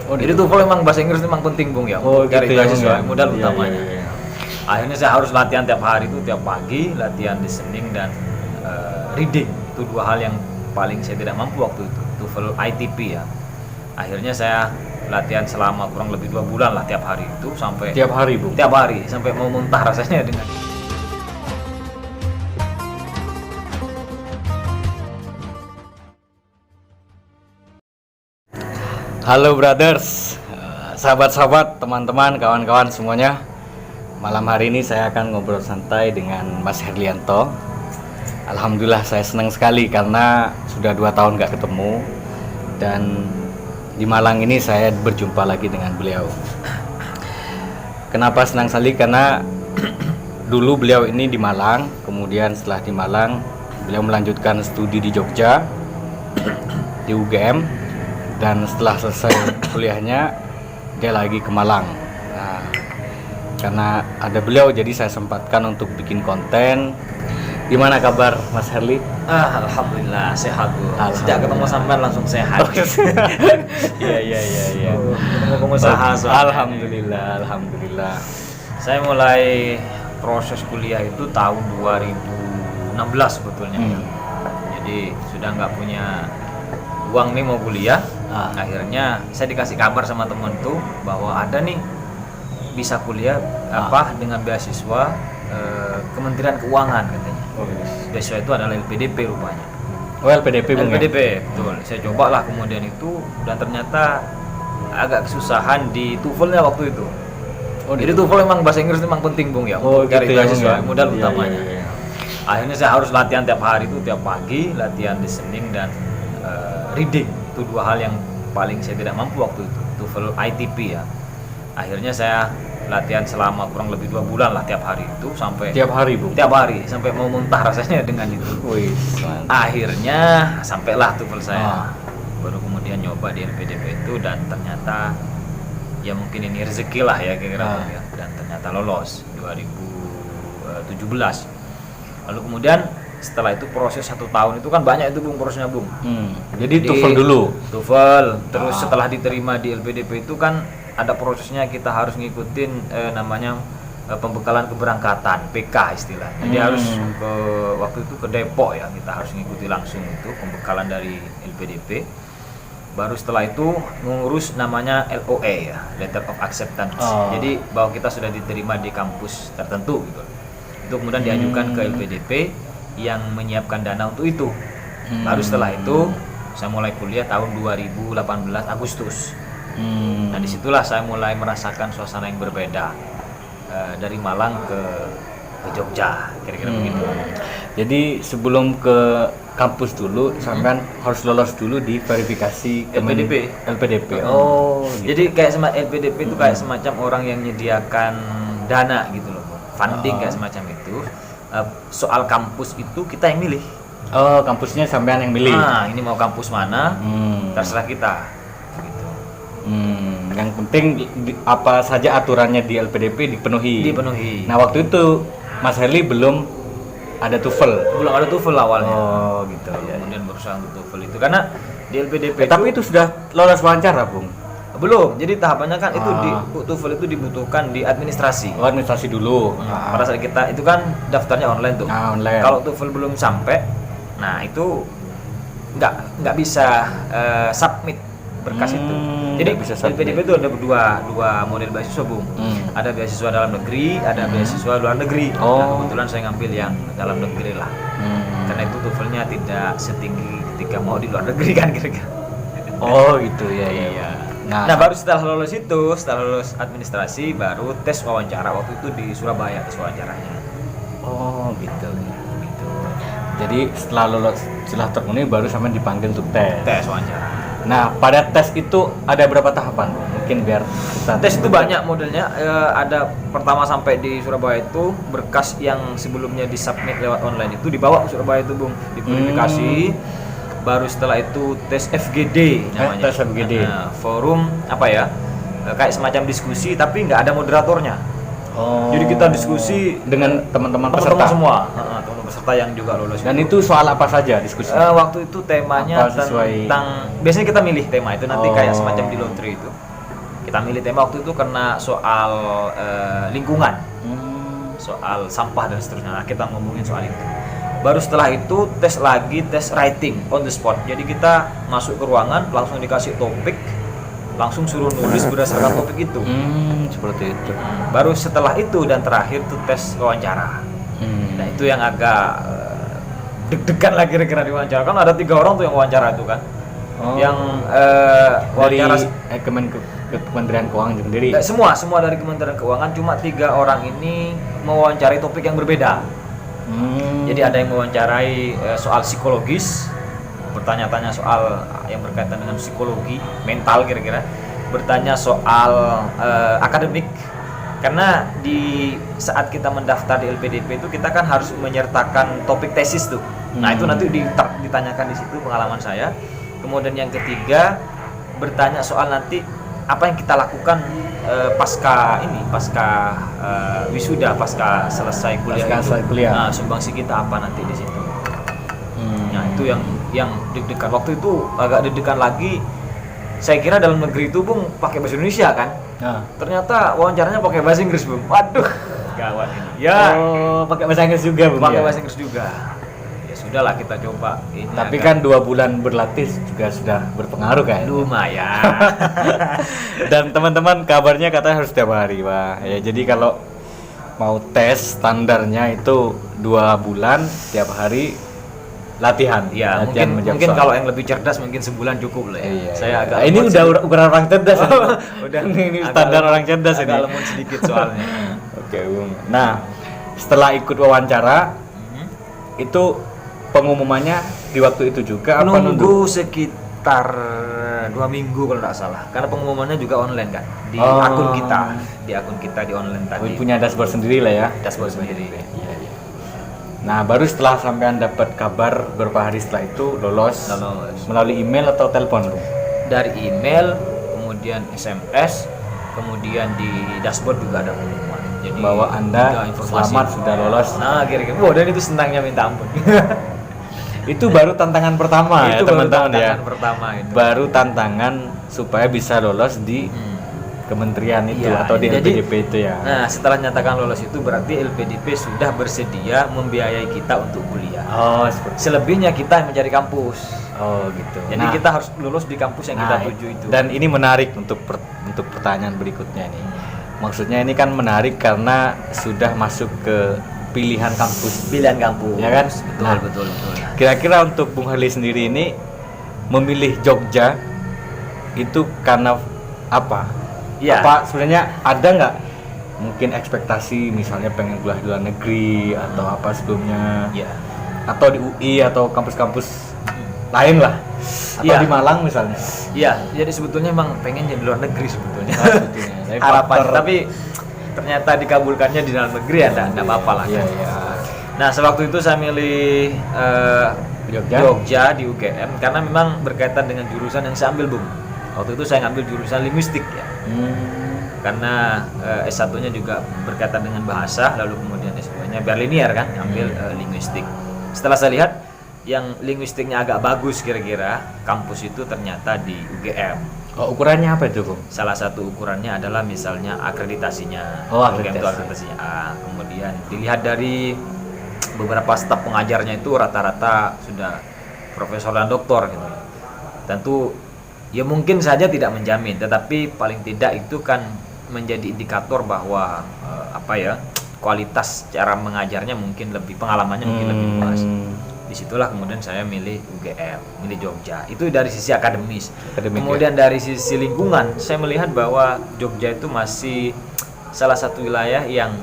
Jadi TOEFL memang bahasa Inggris memang penting Bung ya, untuk cari beasiswa, modal utamanya. Akhirnya saya harus latihan tiap hari itu, tiap pagi, latihan listening dan reading. Itu dua hal yang paling saya tidak mampu waktu itu, TOEFL ITP ya. Akhirnya saya latihan selama kurang lebih 2 bulan lah tiap hari itu, sampai tiap hari Bung? Tiap hari, sampai mau muntah rasanya dengan. Halo brothers, sahabat-sahabat, teman-teman, kawan-kawan semuanya. Malam hari ini saya akan ngobrol santai dengan Mas Herlianto. Alhamdulillah saya senang sekali karena sudah 2 tahun gak ketemu. Dan di Malang ini saya berjumpa lagi dengan beliau. Kenapa senang sekali? Karena dulu beliau ini di Malang, kemudian setelah di Malang beliau melanjutkan studi di Jogja, di UGM. Dan setelah selesai kuliahnya dia lagi ke Malang. Nah, karena ada beliau jadi saya sempatkan untuk bikin konten. Gimana kabar Mas Herli? Alhamdulillah sehat Bu. Sejak ketemu sampean langsung sehat. Iya. Ketemu pengusaha. Alhamdulillah. Saya mulai proses kuliah itu tahun 2016 sebetulnya. Jadi sudah nggak punya uang nih mau kuliah. Akhirnya saya dikasih kabar sama teman tuh bahwa ada nih bisa kuliah dengan beasiswa Kementerian Keuangan katanya. Beasiswa itu adalah LPDP rupanya. Oh LPDP Bung LPDP, betul. Saya cobalah kemudian itu dan ternyata agak kesusahan di TOEFL-nya waktu itu. Jadi TOEFL memang bahasa Inggris memang penting Bung ya, untuk cari beasiswa, modal utamanya. Akhirnya saya harus latihan tiap hari itu, tiap pagi, latihan listening dan reading. Itu dua hal yang paling saya tidak mampu waktu itu, TOEFL ITP ya. Akhirnya saya latihan selama kurang lebih 2 bulan lah tiap hari itu, sampai tiap hari Bung? Tiap hari, sampai mau muntah rasanya dengan itu. Akhirnya sampailah TOEFL saya. Baru kemudian nyoba di LPDP itu dan ternyata ya mungkin ini rezeki lah ya kira-kira ya. Dan ternyata lolos 2017. Lalu kemudian setelah itu proses 1 tahun itu kan banyak itu Bung prosesnya Bung. Jadi TOEFL dulu. TOEFL, terus setelah diterima di LPDP itu kan ada prosesnya, kita harus ngikutin namanya pembekalan keberangkatan PK istilah. Jadi harus ke waktu itu ke Depok ya, kita harus ngikuti langsung itu pembekalan dari LPDP. Baru setelah itu ngurus namanya LOA ya, Letter of Acceptance. Jadi bahwa kita sudah diterima di kampus tertentu gitu. Itu kemudian diajukan ke LPDP yang menyiapkan dana untuk itu. Baru setelah itu saya mulai kuliah tahun 2018 Agustus. Nah disitulah saya mulai merasakan suasana yang berbeda dari Malang ke Jogja, kira-kira begitu. Jadi sebelum ke kampus dulu, sampean harus lolos dulu di verifikasi LPDP. Jadi kayak LPDP itu kayak semacam orang yang menyediakan dana gitu loh, funding kayak semacam itu. Soal kampus itu kita yang milih. Kampusnya sampean yang milih. Ini mau kampus mana, terserah kita. Gitu. Yang penting apa saja aturannya di LPDP dipenuhi. Nah waktu itu Mas Herli belum ada TOEFL. Belum ada TOEFL awalnya. Gitu. Kemudian berusaha untuk TOEFL itu karena di LPDP. Tapi itu sudah lolos wawancara Bung? Belum, jadi tahapannya kan itu di TOEFL itu dibutuhkan di administrasi. Administrasi dulu. Pada saat kita itu kan daftarnya online tuh. Online. Kalau TOEFL belum sampai, nah itu nggak bisa submit berkas itu. Jadi LPDP itu ada dua model beasiswa Bung. Ada beasiswa dalam negeri, ada beasiswa luar negeri. Nah, kebetulan saya ngambil yang dalam negeri lah. Karena itu TOEFL-nya tidak setinggi ketika mau di luar negeri kan kira-kira. Gitu ya. Nah baru setelah lulus administrasi baru tes wawancara, waktu itu di Surabaya tes wawancaranya. Gitu. Jadi setelah terpenuhi baru sampai dipanggil untuk tes wawancara. Nah pada tes itu ada berapa tahapan? Mungkin biar kita tes itu banyak modelnya. Ada pertama sampai di Surabaya itu berkas yang sebelumnya disubmit lewat online itu dibawa ke Surabaya itu Bung, diverifikasi. Baru setelah itu tes FGD namanya. Tes FGD. Forum kayak semacam diskusi tapi nggak ada moderatornya. Jadi kita diskusi dengan teman-teman peserta semua, teman peserta yang juga lolos. Dan itu soal apa saja diskusi? Waktu itu temanya tentang biasanya kita milih tema itu nanti kayak semacam di lotre itu. Kita milih tema waktu itu karena soal lingkungan, soal sampah dan seterusnya. Nah, kita ngomongin soal itu. Baru setelah itu tes lagi, tes writing on the spot. Jadi kita masuk ke ruangan, langsung dikasih topik, langsung suruh nulis berdasarkan topik itu. Seperti itu. Baru setelah itu dan terakhir tuh tes wawancara. Nah itu yang agak deg-degan lah kira-kira di wawancara. Kan ada 3 orang tuh yang wawancara itu kan. Yang wawancara dari Kementerian Keuangan sendiri. Semua dari Kementerian Keuangan, cuma 3 orang ini mewawancarai topik yang berbeda. Jadi ada yang mewawancarai soal psikologis, bertanya-tanya soal yang berkaitan dengan psikologi, mental kira-kira, bertanya soal akademik, karena di saat kita mendaftar di LPDP itu kita kan harus menyertakan topik tesis tuh. Nah itu nanti ditanyakan di situ pengalaman saya. Kemudian yang ketiga bertanya soal nanti apa yang kita lakukan pasca wisuda, pasca selesai kuliah. Nah, sumbangsi kita apa nanti di situ. Nah, itu yang deg-degan. Waktu itu agak deg-degan lagi. Saya kira dalam negeri itu Bung pakai bahasa Indonesia kan. Ternyata wawancaranya pakai bahasa Inggris, Bung. Waduh, gawat ini. Ya. Pakai bahasa Inggris juga, Bung. Pakai bahasa Inggris juga. Ya sudahlah, kita coba ini. Tapi kan 2 bulan berlatih juga sudah berpengaruh kan? Lumayan. Dan teman-teman kabarnya katanya harus setiap hari, Pak. Ya, jadi kalau mau tes standarnya itu 2 bulan setiap hari latihan. Ya, latihan mungkin kalau yang lebih cerdas mungkin sebulan cukup lah ya. Iya, Saya agak ini udah ukuran orang cerdas. Udah ini standar orang cerdas ini. Agak lemot sedikit soalnya. Oke, Bung. Nah, setelah ikut wawancara itu pengumumannya di waktu itu juga apa nunggu sekitar 2 minggu kalau nggak salah, karena pengumumannya juga online kan di akun kita di online tadi. Punya dashboard sendiri lah ya. Dashboard sendiri. Iya. Nah, baru setelah sampean dapat kabar beberapa hari setelah itu lolos. Melalui email atau telepon, Bung? Dari email, kemudian SMS, kemudian di dashboard juga ada pengumuman. Jadi bahwa Anda selamat sudah lolos. Nah, kira-kira. Wah, dan itu senangnya minta ampun. Itu baru tantangan pertama ya, teman-teman ya. Pertama itu. Baru tantangan supaya bisa lolos di kementerian itu atau di LPDP itu ya. Nah, setelah nyatakan lolos itu berarti LPDP sudah bersedia membiayai kita untuk kuliah. Selebihnya kita yang mencari kampus. Gitu. Jadi kita harus lulus di kampus yang kita tuju itu. Dan ini menarik untuk pertanyaan berikutnya nih. Maksudnya ini kan menarik karena sudah masuk ke pilihan kampus. Pilihan kampus. Ya kan? Betul. Kira-kira untuk Bung Harli sendiri ini memilih Jogja itu karena apa? Ya. Apa sebenarnya ada nggak mungkin ekspektasi misalnya pengen kuliah di luar negeri atau apa sebelumnya? Ya. Atau di UI atau kampus-kampus lain lah? Atau di Malang misalnya? Iya, jadi sebetulnya emang pengennya di luar negeri sebetulnya. Sebetulnya. Harapan, tapi ternyata dikabulkannya di dalam negeri ya, enggak apa-apa lah. Iya. Nah, sewaktu itu saya milih Jogja di UGM karena memang berkaitan dengan jurusan yang saya ambil, Bung. Waktu itu saya ngambil jurusan linguistik ya. Karena S1-nya juga berkaitan dengan bahasa, lalu kemudian S2-nya Berlinier kan, ambil linguistik. Setelah saya lihat yang linguistiknya agak bagus kira-kira, kampus itu ternyata di UGM. Ukurannya apa itu, Bung? Salah satu ukurannya adalah misalnya akreditasinya. UGM itu akreditasinya A. Kemudian dilihat dari beberapa staf pengajarnya itu rata-rata sudah profesor dan doktor gitu. Tentu ya mungkin saja tidak menjamin, tetapi paling tidak itu kan menjadi indikator bahwa kualitas cara mengajarnya mungkin lebih, pengalamannya mungkin lebih luas. Disitulah kemudian saya milih UGM, milih Jogja. Itu dari sisi akademis. Kemudian dari sisi lingkungan, saya melihat bahwa Jogja itu masih salah satu wilayah yang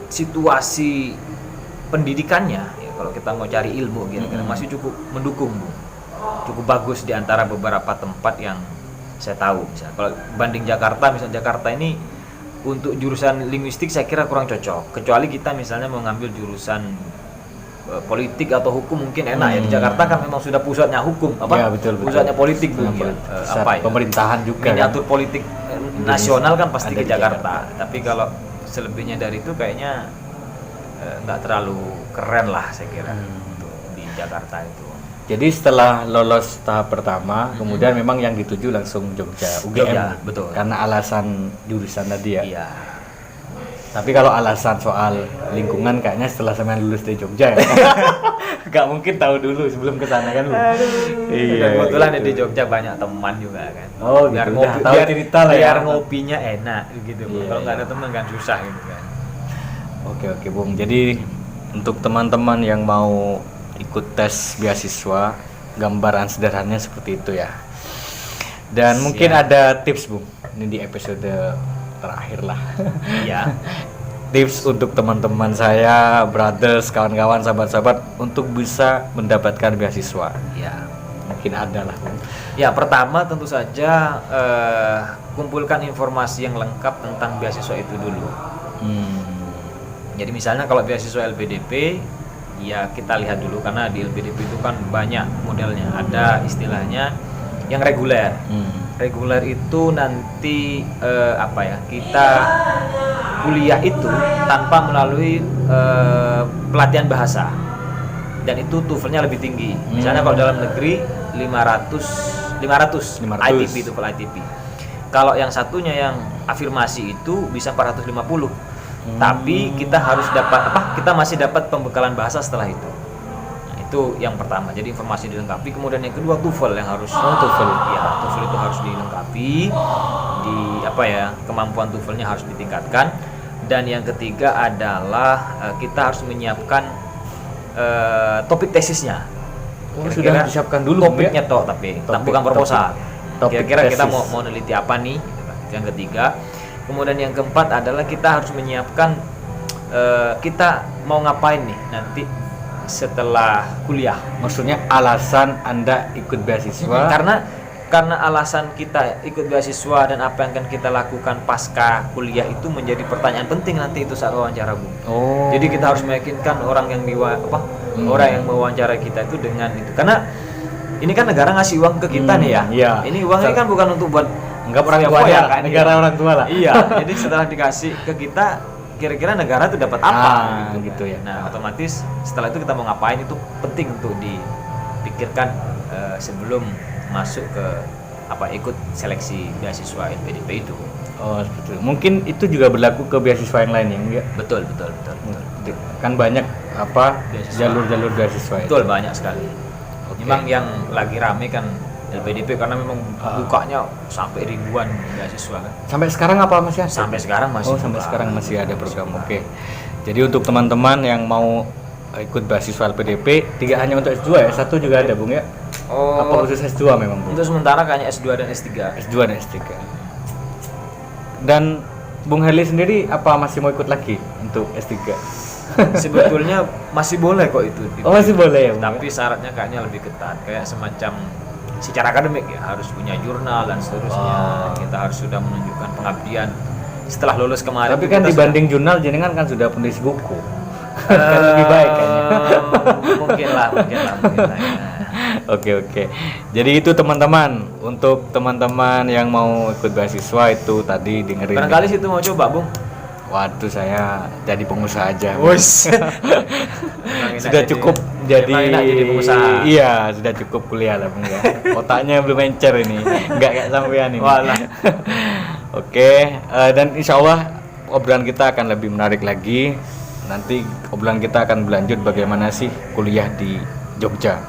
situasi pendidikannya ya, kalau kita mau cari ilmu kira-kira masih cukup mendukung, cukup bagus di antara beberapa tempat yang saya tahu. Misalnya kalau banding Jakarta, misalnya Jakarta ini untuk jurusan linguistik saya kira kurang cocok, kecuali kita misalnya mau ngambil jurusan politik atau hukum mungkin enak ya. Di Jakarta kan memang sudah pusatnya hukum, pusatnya politik, pemerintahan juga miniatur kan? Politik nasional kan pasti ke Jakarta. Tapi kalau selebihnya dari itu kayaknya nggak terlalu keren lah saya kira untuk di Jakarta itu. Jadi setelah lolos tahap pertama, kemudian memang yang dituju langsung Jogja, UGM. Jogja, betul. Karena alasan jurusan tadi ya. Iya. Tapi kalau alasan soal lingkungan kayaknya setelah sampean lulus dari Jogja ya. Gak mungkin tahu dulu sebelum ke sana kan lu. Dan kebetulan di Jogja banyak teman juga kan. Oh, biar gitu. ngopi, Tahu cerita lah ya. biar ngopinya enak gitu. Iya, Kalau nggak iya. ada teman kan susah gitu kan. Oke Bung. Jadi untuk teman-teman yang mau ikut tes beasiswa, gambaran sederhananya seperti itu ya. Dan mungkin ada tips Bung. Ini di episode terakhir lah. Iya. Tips untuk teman-teman saya, brothers, kawan-kawan, sahabat-sahabat untuk bisa mendapatkan beasiswa. Iya. Mungkin ada lah Bung. Ya, pertama tentu saja kumpulkan informasi yang lengkap tentang beasiswa itu dulu. Jadi misalnya kalau beasiswa LPDP, ya kita lihat dulu karena di LPDP itu kan banyak modelnya. Ada istilahnya yang reguler. Reguler itu nanti kita kuliah itu tanpa melalui pelatihan bahasa, dan itu TOEFL-nya lebih tinggi. Misalnya kalau dalam negeri 500 ITP, TOEFL ITP. Kalau yang satunya yang afirmasi itu bisa 450. Tapi kita harus kita masih dapat pembekalan bahasa setelah itu. Nah, itu yang pertama. Jadi informasi dilengkapi. Kemudian yang kedua TOEFL yang harus TOEFL. Ya, TOEFL itu harus dilengkapi. Kemampuan TOEFL-nya harus ditingkatkan. Dan yang ketiga adalah kita harus menyiapkan topik tesisnya. Sudah disiapkan dulu topiknya bukan proposal. Kira-kira kita tesis. mau neliti apa nih? Yang ketiga. Kemudian yang keempat adalah kita harus menyiapkan kita mau ngapain nih nanti setelah kuliah. Maksudnya alasan Anda ikut beasiswa? Karena alasan kita ikut beasiswa dan apa yang akan kita lakukan pasca kuliah itu menjadi pertanyaan penting nanti itu saat wawancara, Bu. Oh. Jadi kita harus meyakinkan orang yang orang yang mewawancara kita itu dengan itu. Karena ini kan negara ngasih uang ke kita nih ya. Iya. Ini uang ini kan bukan untuk buat enggak orang tua foya, ya, kan, negara orang tua lah. Iya. Jadi setelah dikasih ke kita, kira-kira negara itu dapat apa gitu ya. Nah, otomatis setelah itu kita mau ngapain itu penting untuk dipikirkan sebelum masuk ke ikut seleksi beasiswa LPDP itu. Oh, seperti itu. Mungkin itu juga berlaku ke beasiswa yang lain ya, enggak? Betul. Kan banyak Beasiswa. jalur-jalur beasiswa itu. Betul, banyak sekali. Oke. Memang yang lagi rame kan LPDP karena memang bukanya sampai ribuan beasiswa kan. Sampai sekarang apa masih ada? Sampai sekarang masih. Oh, sampai sekarang masih ada program. Oke. Jadi untuk teman-teman yang mau ikut beasiswa LPDP, tidak hanya untuk S2 ya, S1 juga ada Bung ya? Oh. Apa khusus S2 memang Bung? Untuk sementara kayaknya S2 dan S3. S2 dan S3. Dan Bung Herli sendiri apa masih mau ikut lagi untuk S3? Sebetulnya masih boleh kok itu. Oh, masih boleh ya, Bung? Tapi syaratnya kayaknya lebih ketat, kayak semacam secara akademik ya, harus punya jurnal dan seterusnya. Kita harus sudah menunjukkan pengabdian setelah lulus kemarin. Tapi kan dibanding jurnal jenengan kan sudah penulis buku. Kan lebih baik kayaknya. Mungkin lah ya. Oke. Jadi itu teman-teman, untuk teman-teman yang mau ikut beasiswa itu tadi dengerin. Barangkali situ mau coba, Bung. Waduh, saya jadi pengusaha aja. Wus. Sudah cukup jadi pengusaha. Iya, sudah cukup kuliah lah Bung ya. Otaknya belum encer ini. Enggak kayak sampean ini. Walah. Oke, dan insya Allah obrolan kita akan lebih menarik lagi. Nanti obrolan kita akan berlanjut bagaimana sih kuliah di Jogja.